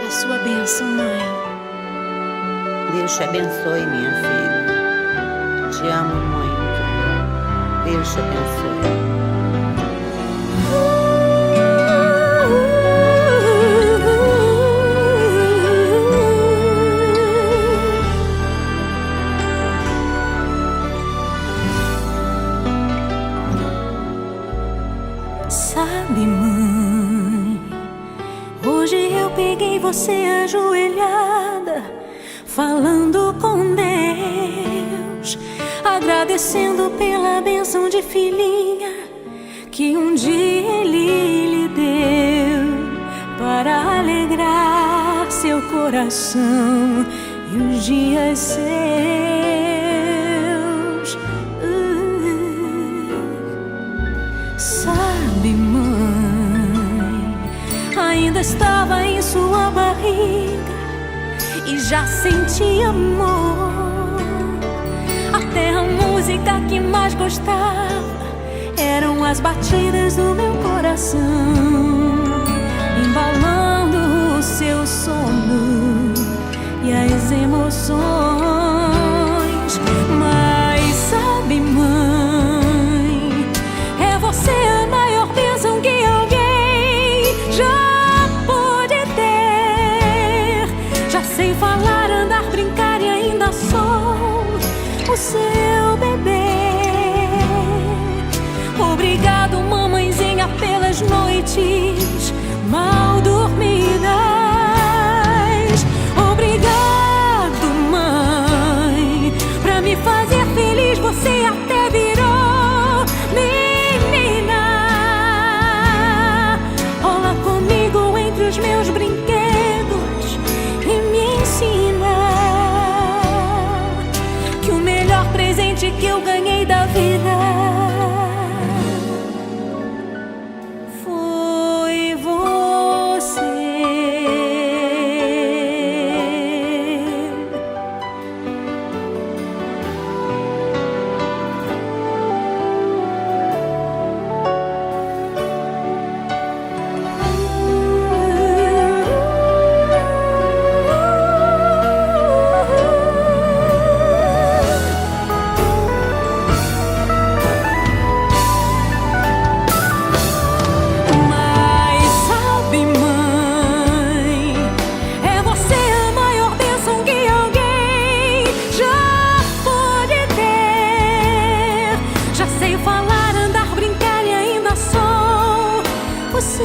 a sua bênção, mãe. Deus te abençoe, minha filha. Te amo muito. Deus te abençoe. Sabe, mãe, hoje eu peguei você ajoelhada, falando com Deus, agradecendo pela bênção de filhinha que um dia Ele lhe deu, para alegrar seu coração e os dias seus. Sabe, mãe, ainda estava em sua barriga e já sentia amor. Até a música que mais gostava eram as batidas do meu coração, embalando o seu sono e as emoções. Mas sabe, mãe, é você a maior bênção que alguém já pôde ter. Já sei falar, andar, brincar e ainda sou o seu bebê. Obrigado, mamãezinha, pelas noites mal dormidas. Obrigado, mãe, pra me fazer feliz. Você até virou menina. Rola comigo entre os meus brinquedos e me ensina que o melhor presente que eu ganhei da vida foi você. Você